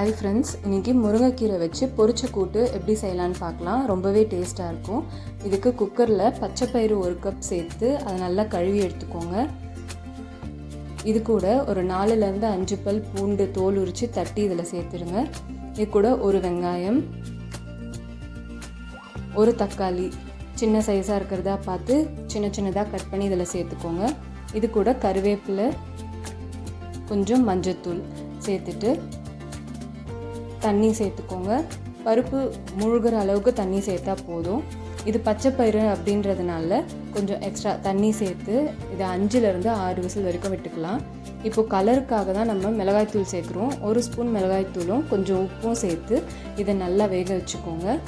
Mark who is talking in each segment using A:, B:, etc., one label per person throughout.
A: Hi friends, இன்றைக்கி முருங்கைக்கீரை வச்சு பொரிச்ச கூட்டு எப்படி செய்யலான்னு பார்க்கலாம். ரொம்பவே டேஸ்ட்டாக இருக்கும். இதுக்கு குக்கரில் பச்சைப்பயிறு 1 கப் சேர்த்து அதை நல்லா கழுவி எடுத்துக்கோங்க. இது கூட ஒரு 4லேருந்து 5 பல் பூண்டு தோல் உரித்து தட்டி இதில் சேர்த்துடுங்க. இது கூட ஒரு வெங்காயம், ஒரு தக்காளி சின்ன சைஸாக இருக்கிறதா பார்த்து சின்ன சின்னதாக கட் பண்ணி இதில் சேர்த்துக்கோங்க. இது கூட கருவேப்பிலை, கொஞ்சம் மஞ்சத்தூள் சேர்த்துட்டு தண்ணி சேர்த்துக்கோங்க. பருப்பு முழுகிற அளவுக்கு தண்ணி சேர்த்தா போதும். இது பச்சைப்பயிறு அப்படின்றதுனால கொஞ்சம் எக்ஸ்ட்ரா தண்ணி சேர்த்து இதை 5லேருந்து 6 விசில் வரைக்கும் விட்டுக்கலாம். இப்போது கலருக்காக தான் நம்ம மிளகாய்த்தூள் சேர்க்குறோம். 1 ஸ்பூன் மிளகாய்த்தூளும் கொஞ்சம் உப்பும் சேர்த்து இதை நல்லா வேக வச்சுக்கோங்க.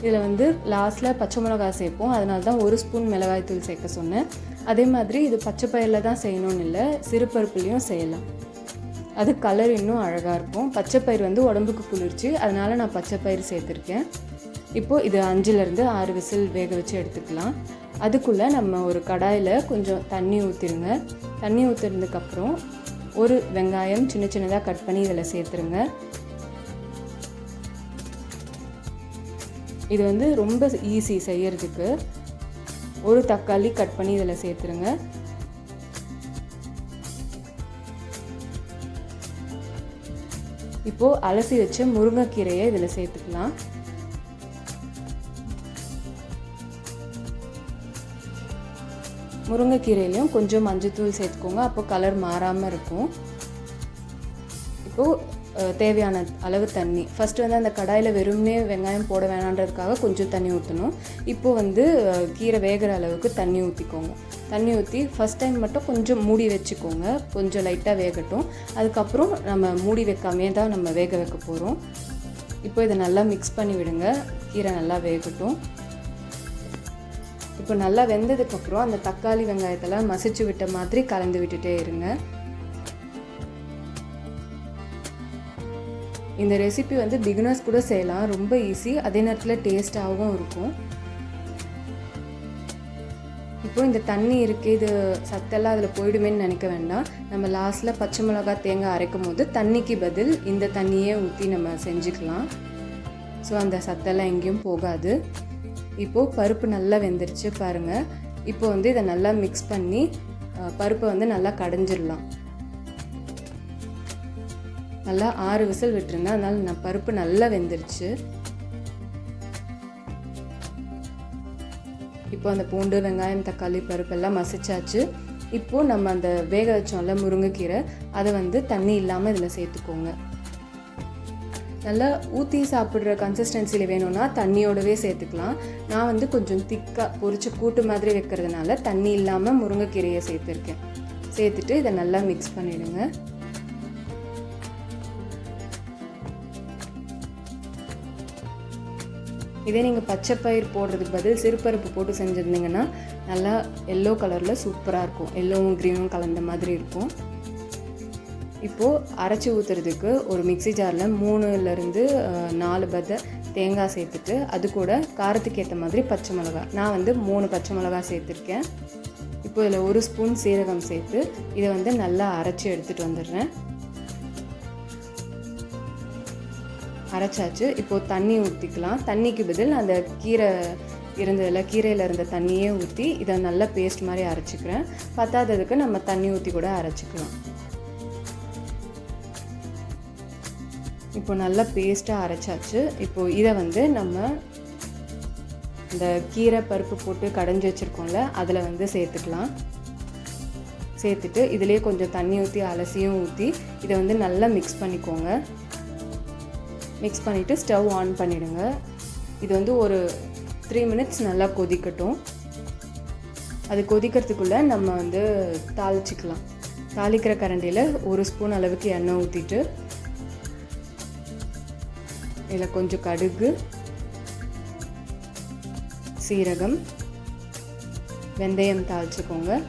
A: இதில் லாஸ்ட்டில் பச்சை மிளகாய் சேர்ப்போம், அதனால தான் 1 ஸ்பூன் மிளகாய்த்தூள் சேர்க்க சொன்னேன். அதே மாதிரி இது பச்சைப்பயிரில் தான் செய்யணும்னு இல்லை, சிறுபருப்புலேயும் செய்யலாம். அது கலர் இன்னும் அழகாக இருக்கும். பச்சைப்பயிறு உடம்புக்கு குளிர்ச்சி, அதனால் நான் பச்சைப்பயிறு சேர்த்துருக்கேன். இப்போது இது 5லேருந்து 6 விசில் வேக வச்சு எடுத்துக்கலாம். அதுக்குள்ளே நம்ம ஒரு கடாயில் கொஞ்சம் தண்ணி ஊற்றிடுங்க. தண்ணி ஊற்றுனதுக்கப்புறம் ஒரு வெங்காயம் சின்ன சின்னதாக கட் பண்ணி இதில் சேர்த்துருங்க. இது ரொம்ப ஈஸி செய்யறதுக்கு. ஒரு தக்காளி கட் பண்ணி இதில் சேர்த்துருங்க. இப்போது அலசி வச்ச முருங்கைக்கீரையை இதில் சேர்த்துக்கலாம். முருங்கைக்கீரையிலையும் கொஞ்சம் மஞ்சத்தூள் சேர்த்துக்கோங்க, அப்போ கலர் மாறாமல் இருக்கும். இப்போது தேவையான அளவு தண்ணி. ஃபஸ்ட்டு அந்த கடாயில் வெறும்னே வெங்காயம் போட வேணான்றதுக்காக கொஞ்சம் தண்ணி ஊற்றணும். இப்போது கீரை வேகிற அளவுக்கு தண்ணி ஊற்றிக்கோங்க. தண்ணி ஊற்றி ஃபஸ்ட் டைம் மட்டும் கொஞ்சம் மூடி வச்சுக்கோங்க, கொஞ்சம் லைட்டாக வேகட்டும். அதுக்கப்புறம் நம்ம மூடி வைக்காமே தான் நம்ம வேக வைக்க போகிறோம். இப்போ இதை நல்லா மிக்ஸ் பண்ணி விடுங்க, கீரை நல்லா வேகட்டும். இப்போ நல்லா வெந்ததுக்கப்புறம் அந்த தக்காளி வெங்காயத்தெல்லாம் மசிச்சு விட்ட மாதிரி கலந்து விட்டுட்டே இருங்க. இந்த ரெசிபி பிகினர்ஸ் கூட செய்யலாம், ரொம்ப ஈஸி, அதே நேரத்தில் டேஸ்ட்டாகவும் இருக்கும். இப்போது இந்த தண்ணி இருக்குது, இது சத்தெல்லாம் அதில் போயிடுமேன்னு நினைக்க வேண்டாம். நம்ம லாஸ்ட்டில் பச்சை மிளகாய் தேங்காய் அரைக்கும் போது தண்ணிக்கு பதில் இந்த தண்ணியே ஊற்றி நம்ம செஞ்சுக்கலாம். ஸோ அந்த சத்தெல்லாம் எங்கேயும் போகாது. இப்போது பருப்பு நல்லா வெந்துருச்சு பாருங்கள். இப்போ இதை நல்லா மிக்ஸ் பண்ணி பருப்பை நல்லா கடைஞ்சிடலாம். நல்லா 6 விசில் விட்டுருங்க, அதனால் நான் பருப்பு நல்லா வெந்துருச்சு. இப்போ அந்த பூண்டு வெங்காயம் தக்காளி பருப்பெல்லாம் மசிச்சாச்சு. இப்போது நம்ம அந்த வேக வச்சோம்ல முருங்கைக்கீரை, அதை தண்ணி இல்லாமல் இதில் சேர்த்துக்கோங்க. நல்லா ஊற்றி சாப்பிட்ற கன்சிஸ்டன்சியில் வேணும்னா தண்ணியோடவே சேர்த்துக்கலாம். நான் கொஞ்சம் திக்காக பொரிச்ச கூட்டு மாதிரி வைக்கிறதுனால தண்ணி இல்லாமல் முருங்கைக்கீரையை சேர்த்துருக்கேன். சேர்த்துட்டு இதை நல்லா மிக்ஸ் பண்ணிவிடுங்க. இதே நீங்கள் பச்சைப்பயிர் போடுறதுக்கு பதில் சிறுபருப்பு போட்டு செஞ்சுருந்தீங்கன்னா நல்லா எல்லோ கலரில் சூப்பராக இருக்கும். எல்லோவும் க்ரீனும் கலந்த மாதிரி இருக்கும். இப்போது அரைச்சி ஊற்றுறதுக்கு ஒரு மிக்ஸி ஜாரில் 3லேருந்து 4 பத்தை தேங்காய் சேர்த்துட்டு அது கூட காரத்துக்கு ஏற்ற மாதிரி பச்சை மிளகாய், நான் 3 பச்சை மிளகாய் சேர்த்துருக்கேன். இப்போ இதில் 1 ஸ்பூன் சீரகம் சேர்த்து இதை நல்லா அரைச்சி எடுத்துகிட்டு வந்துடுறேன். அரைச்சாச்சு. இப்போது தண்ணி ஊற்றிக்கலாம். தண்ணிக்கு பதில் அந்த கீரையில் இருந்த தண்ணியே ஊற்றி இதை நல்லா பேஸ்ட் மாதிரி அரைச்சிக்கிறேன். பத்தாததுக்கு நம்ம தண்ணி ஊற்றி கூட அரைச்சிக்கலாம். இப்போ நல்லா பேஸ்ட்டாக அரைச்சாச்சு. இப்போது இதை நம்ம இந்த கீரை பருப்பு போட்டு கடைஞ்சி வச்சுருக்கோம்ல அதில் சேர்த்துக்கலாம். சேர்த்துட்டு இதிலே கொஞ்சம் தண்ணி ஊற்றி அலசியும் ஊற்றி இதை நல்லா மிக்ஸ் பண்ணிக்கோங்க. மிக்ஸ் பண்ணிவிட்டு ஸ்டவ் ஆன் பண்ணிவிடுங்க. இது ஒரு 3 மினிட்ஸ் நல்லா கொதிக்கட்டும். அது கொதிக்கிறதுக்குள்ளே நம்ம தாளிச்சிக்கலாம். தாளிக்கிற கரண்டியில் 1 ஸ்பூன் அளவுக்கு எண்ணெய் ஊற்றிட்டு இதில் கொஞ்சம் கடுகு, சீரகம், வெந்தயம் தாளிச்சுக்கோங்க.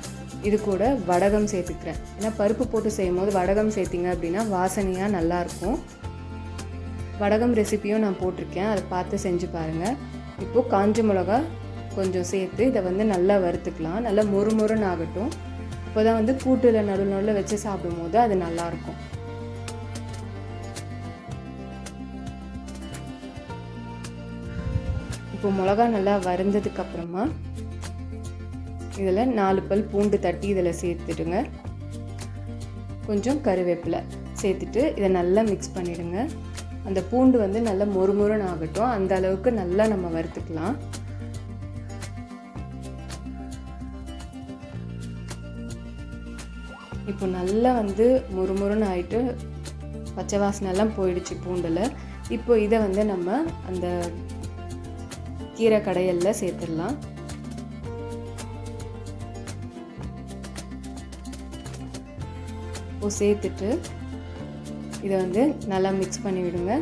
A: இது கூட வடகம் சேர்த்துக்கிறேன். ஏன்னா பருப்பு போட்டு செய்யும் போது வடகம் சேர்த்திங்க அப்படின்னா வாசனையாக நல்லாயிருக்கும். வடகம் ரெசிப்பியும் நான் போட்டிருக்கேன், அதை பார்த்து செஞ்சு பாருங்கள். இப்போது காஞ்ச மிளகா கொஞ்சம் சேர்த்து இதை நல்லா வறுத்துக்கலாம். நல்லா மொறுமொறுன்னு ஆகட்டும். அப்போ தான் கூட்டில் நடுவில் வச்சு சாப்பிடும் போது அது நல்லாயிருக்கும். இப்போ மிளகா நல்லா வறுந்ததுக்கப்புறமா இதில் 4 பல் பூண்டு தட்டி இதில் சேர்த்துடுங்க. கொஞ்சம் கருவேப்பிலை சேர்த்துட்டு இதை நல்லா மிக்ஸ் பண்ணிவிடுங்க. அந்த பூண்டு வந்து நல்லா மொறுமொறுன்னு ஆகட்டும், அந்த அளவுக்கு நல்லா நம்ம வறுத்துக்கலாம். இப்போ நல்லா வந்து மொறுமொறுன்னு ஆகிட்டு பச்சை வாசனைலாம் போயிடுச்சு பூண்டில். இப்போ இதை வந்து நம்ம அந்த கீரை கடையலில் சேர்த்துடலாம். இப்போ சேர்த்துட்டு இதை வந்து நல்லா மிக்ஸ் பண்ணி விடுங்க.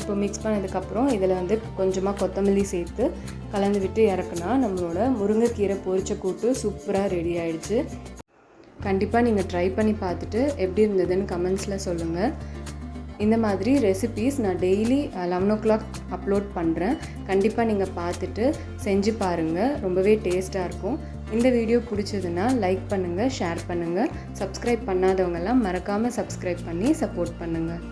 A: இப்போ மிக்ஸ் பண்ணதுக்கப்புறம் இதில் வந்து கொஞ்சமாக கொத்தமல்லி சேர்த்து கலந்து விட்டு இறக்குனா நம்மளோட முருங்கைக்கீரை பொரிச்ச கூட்டு சூப்பராக ரெடி ஆகிடுச்சு. கண்டிப்பாக நீங்கள் ட்ரை பண்ணி பார்த்துட்டு எப்படி இருந்ததுன்னு கமெண்ட்ஸில் சொல்லுங்கள். இந்த மாதிரி ரெசிபீஸ் நான் டெய்லி 11 o'clock அப்லோட் பண்ணுறேன். கண்டிப்பாக நீங்கள் பார்த்துட்டு செஞ்சு பாருங்கள், ரொம்பவே டேஸ்ட்டாக இருக்கும். இந்த வீடியோ பிடிச்சதுன்னா லைக் பண்ணுங்கள், ஷேர் பண்ணுங்கள். சப்ஸ்கிரைப் பண்ணாதவங்கெல்லாம் மறக்காமல் சப்ஸ்கிரைப் பண்ணி சப்போர்ட் பண்ணுங்கள்.